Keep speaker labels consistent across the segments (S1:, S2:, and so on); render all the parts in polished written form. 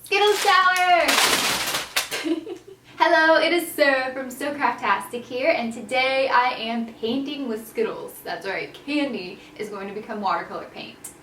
S1: Skittles Tower! Hello, it is Sarah from SoCraftastic here, and today I am painting with Skittles. That's right, candy is going to become watercolor paint.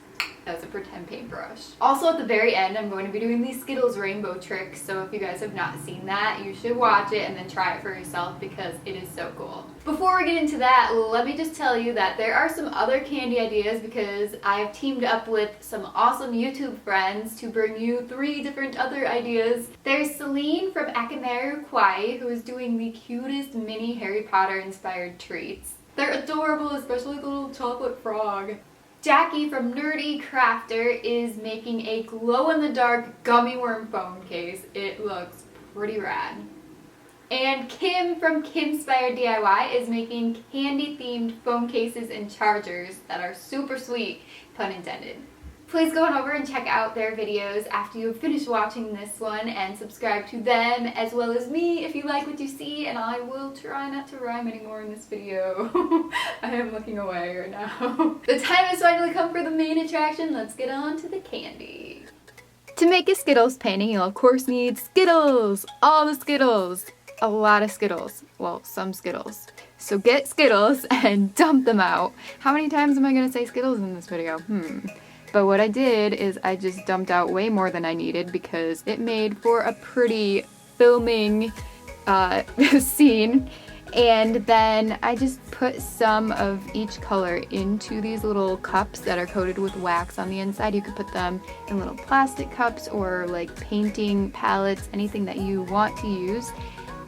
S1: That was a pretend paintbrush. Also at the very end, I'm going to be doing the Skittles Rainbow Trick, so if you guys have not seen that, you should watch it and then try it for yourself because it is so cool. Before we get into that, let me just tell you that there are some other candy ideas because I've teamed up with some awesome YouTube friends to bring you 3 different other ideas. There's Celine from Akameru Kwai, who is doing the cutest mini Harry Potter inspired treats. They're adorable, especially the little chocolate frog. Jackie from Nerdy Crafter is making a glow-in-the-dark gummy worm phone case. It looks pretty rad. And Kim from Kimspire DIY is making candy-themed phone cases and chargers that are super sweet, pun intended. Please go on over and check out their videos after you've finished watching this one and subscribe to them as well as me if you like what you see, and I will try not to rhyme anymore in this video. I am looking away right now. The time has finally come for the main attraction. Let's get on to the candy. To make a Skittles painting, you'll of course need Skittles! All the Skittles! A lot of Skittles. Well, some Skittles. So get Skittles and dump them out. How many times am I going to say Skittles in this video? But what I did is I just dumped out way more than I needed because it made for a pretty filming scene. And then I just put some of each color into these little cups that are coated with wax on the inside. You could put them in little plastic cups or like painting palettes, anything that you want to use.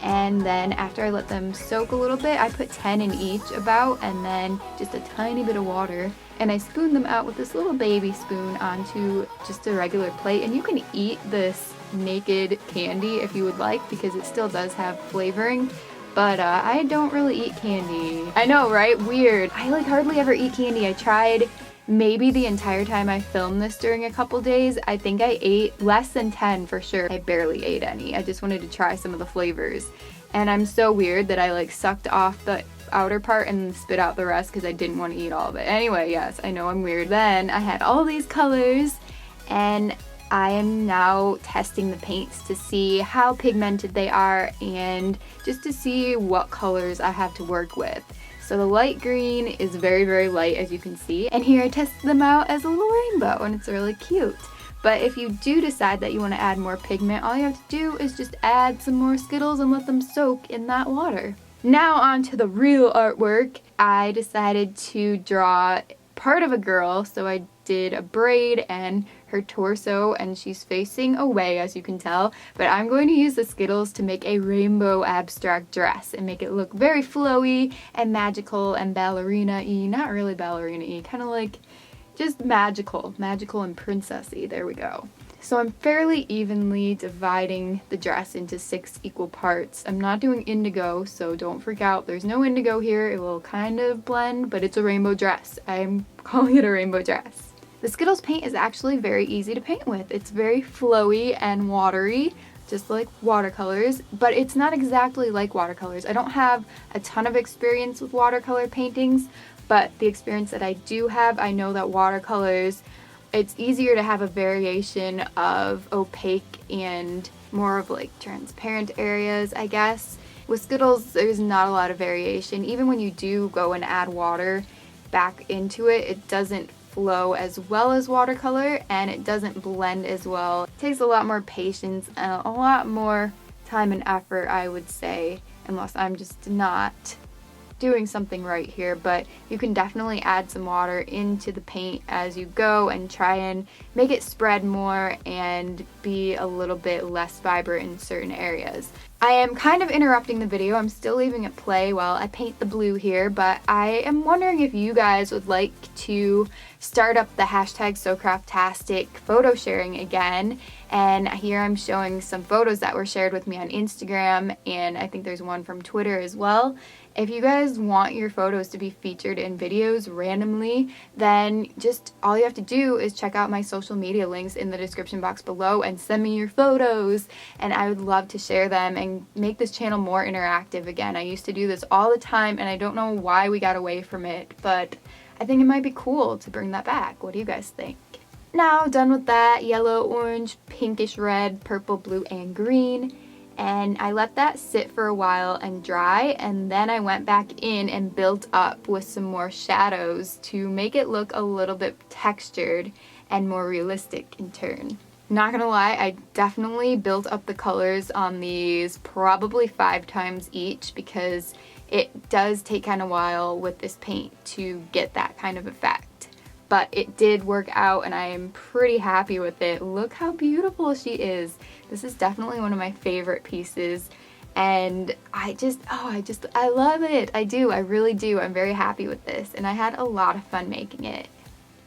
S1: And then after I let them soak a little bit, I put 10 in each about, and then just a tiny bit of water. And I spooned them out with this little baby spoon onto just a regular plate. And you can eat this naked candy if you would like because it still does have flavoring. But I don't really eat candy. I know, right? Weird. I like hardly ever eat candy. I tried maybe the entire time I filmed this during a couple days. I think I ate less than 10 for sure. I barely ate any. I just wanted to try some of the flavors. And I'm so weird that I like sucked off the outer part and spit out the rest because I didn't want to eat all of it. Anyway, yes, I know I'm weird. Then I had all these colors and I am now testing the paints to see how pigmented they are and just to see what colors I have to work with. So the light green is very, very light, as you can see. And here I tested them out as a little rainbow, and it's really cute. But if you do decide that you want to add more pigment, all you have to do is just add some more Skittles and let them soak in that water. Now on to the real artwork. I decided to draw part of a girl, so I did a braid and her torso, and she's facing away, as you can tell, but I'm going to use the Skittles to make a rainbow abstract dress and make it look very flowy and magical and ballerina-y. Not really ballerina-y, kind of like just magical and princessy. There we go. So I'm fairly evenly dividing the dress into 6 equal parts. I'm not doing indigo, so don't freak out. There's no indigo here. It will kind of blend, but it's a rainbow dress. I'm calling it a rainbow dress. The Skittles paint is actually very easy to paint with. It's very flowy and watery, just like watercolors, but it's not exactly like watercolors. I don't have a ton of experience with watercolor paintings, but the experience that I do have, I know that watercolors, it's easier to have a variation of opaque and more of like transparent areas, I guess. With Skittles, there's not a lot of variation. Even when you do go and add water back into it, it doesn't flow as well as watercolor and it doesn't blend as well. It takes a lot more patience and a lot more time and effort, I would say, unless I'm just not doing something right here. But you can definitely add some water into the paint as you go and try and make it spread more and be a little bit less vibrant in certain areas. I am kind of interrupting the video. I'm still leaving it play while I paint the blue here, but I am wondering if you guys would like to start up the hashtag SoCraftastic photo sharing again. And here I'm showing some photos that were shared with me on Instagram, and I think there's one from Twitter as well. If you guys want your photos to be featured in videos randomly, then just all you have to do is check out my social media links in the description box below and send me your photos, and I would love to share them and make this channel more interactive again. I used to do this all the time and I don't know why we got away from it, but I think it might be cool to bring that back. What do you guys think? now done with that, yellow, orange, pinkish red, purple, blue, and green. And I let that sit for a while and dry, and then I went back in and built up with some more shadows to make it look a little bit textured and more realistic in turn. Not gonna lie, I definitely built up the colors on these probably 5 times each because it does take kind of a while with this paint to get that kind of effect. But it did work out and I am pretty happy with it. Look how beautiful she is. This is definitely one of my favorite pieces and I love it. I do, I really do. I'm very happy with this and I had a lot of fun making it.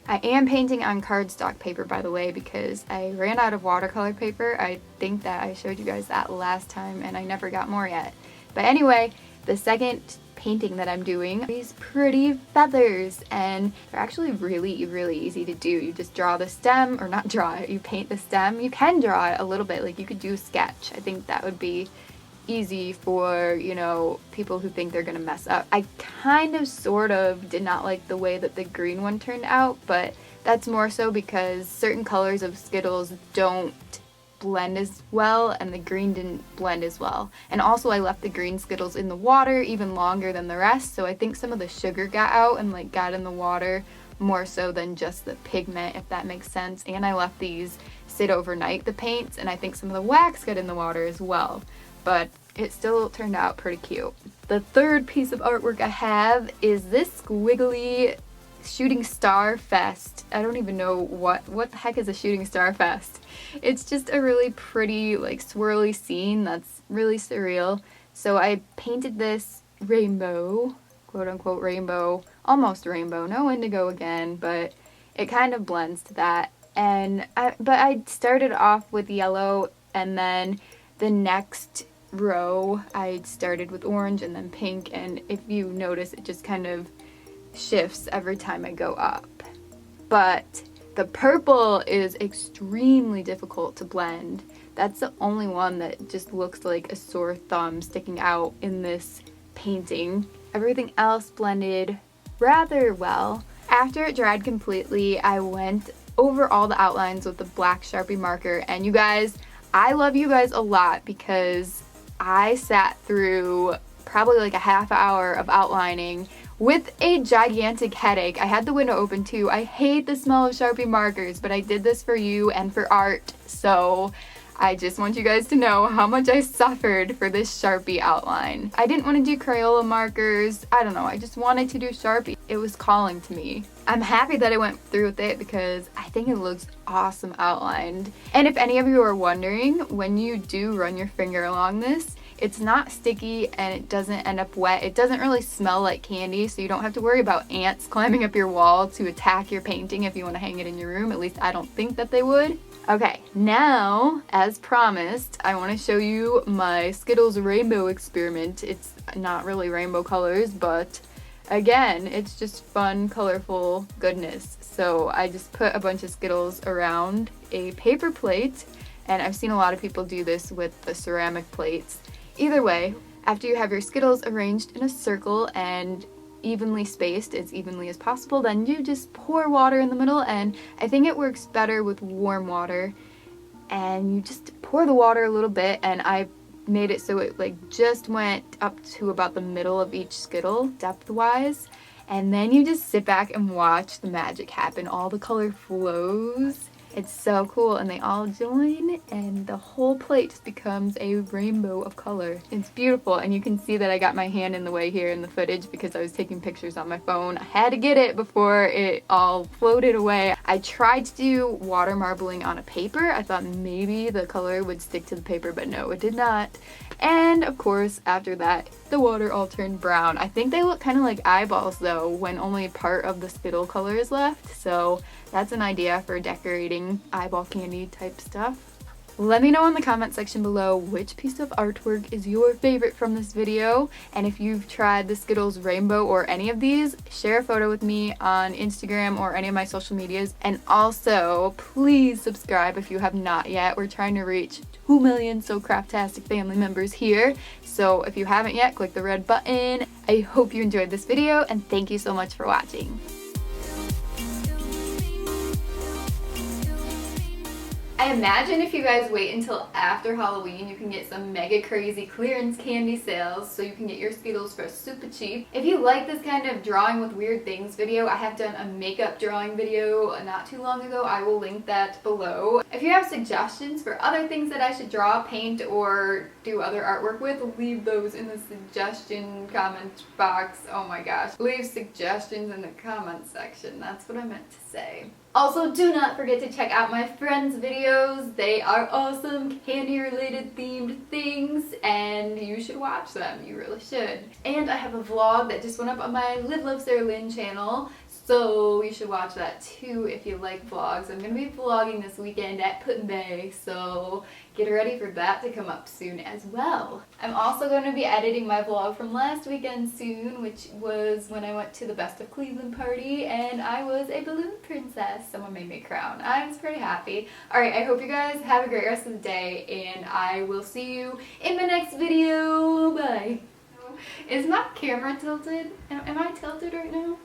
S1: I am painting on cardstock paper, by the way, because I ran out of watercolor paper. I think that I showed you guys that last time and I never got more yet. But anyway, the second painting that I'm doing, these pretty feathers, and they're actually really easy to do. You just draw the stem, or not draw it, you paint the stem. You can draw it a little bit, like you could do a sketch. I think that would be easy for, you know, people who think they're gonna mess up. I kind of sort of did not like the way that the green one turned out, but that's more so because certain colors of Skittles don't blend as well and the green didn't blend as well. And also I left the green Skittles in the water even longer than the rest, so I think some of the sugar got out and like got in the water more so than just the pigment, if that makes sense. And I left these sit overnight, the paints, and I think some of the wax got in the water as well. But it still turned out pretty cute. The third piece of artwork I have is this squiggly shooting star fest. I don't even know what the heck is a shooting star fest. It's just a really pretty like swirly scene that's really surreal. So I painted this rainbow, quote unquote rainbow, almost rainbow, no indigo again, but it kind of blends to that. And I started off with yellow and then the next row I started with orange and then pink, and if you notice it just kind of shifts every time I go up. But the purple is extremely difficult to blend. That's the only one that just looks like a sore thumb sticking out in this painting. Everything else blended rather well. After it dried completely, I went over all the outlines with the black Sharpie marker, and you guys, I love you guys a lot because I sat through probably like a half hour of outlining with a gigantic headache. I had the window open too. I hate the smell of Sharpie markers, but I did this for you and for art, so I just want you guys to know how much I suffered for this Sharpie outline. I didn't want to do Crayola markers. I don't know, I just wanted to do Sharpie. It was calling to me. I'm happy that I went through with it because I think it looks awesome outlined. And if any of you are wondering, when you do run your finger along this, it's not sticky and it doesn't end up wet. It doesn't really smell like candy, so you don't have to worry about ants climbing up your wall to attack your painting if you want to hang it in your room. At least I don't think that they would. Okay, now, as promised, I want to show you my Skittles Rainbow experiment. It's not really rainbow colors, but again, it's just fun, colorful goodness. So I just put a bunch of Skittles around a paper plate, and I've seen a lot of people do this with the ceramic plates. Either way, after you have your Skittles arranged in a circle and evenly spaced, as evenly as possible, then you just pour water in the middle, and I think it works better with warm water. And you just pour the water a little bit, and I made it so it like just went up to about the middle of each Skittle, depth-wise. And then you just sit back and watch the magic happen. All the color flows. It's so cool, and they all join and the whole plate just becomes a rainbow of color. It's beautiful, and you can see that I got my hand in the way here in the footage because I was taking pictures on my phone. I had to get it before it all floated away. I tried to do water marbling on a paper. I thought maybe the color would stick to the paper, but no, it did not. And of course, after that, the water all turned brown. I think they look kind of like eyeballs though, when only part of the Skittle color is left. So that's an idea for decorating eyeball candy type stuff. Let me know in the comment section below which piece of artwork is your favorite from this video, and if you've tried the Skittles Rainbow or any of these, share a photo with me on Instagram or any of my social medias. And also, please subscribe if you have not yet. We're trying to reach 2 million SoCraftastic family members here, so if you haven't yet, click the red button. I hope you enjoyed this video, and thank you so much for watching. I imagine if you guys wait until after Halloween, you can get some mega crazy clearance candy sales, so you can get your Skittles for super cheap. If you like this kind of drawing with weird things video, I have done a makeup drawing video not too long ago. I will link that below. If you have suggestions for other things that I should draw, paint, or do other artwork with, leave those in the suggestion comment box. Oh my gosh. Leave suggestions in the comment section. That's what I meant to say. Also, do not forget to check out my friends' videos. They are awesome candy-related themed things, and you should watch them. You really should. And I have a vlog that just went up on my Live Love Sarah Lynn channel, so you should watch that too if you like vlogs. I'm going to be vlogging this weekend at Put-in-Bay, so get ready for that to come up soon as well. I'm also going to be editing my vlog from last weekend soon, which was when I went to the Best of Cleveland party and I was a balloon princess. Someone made me a crown. I was pretty happy. Alright, I hope you guys have a great rest of the day, and I will see you in my next video. Bye. Is my camera tilted? Am I tilted right now?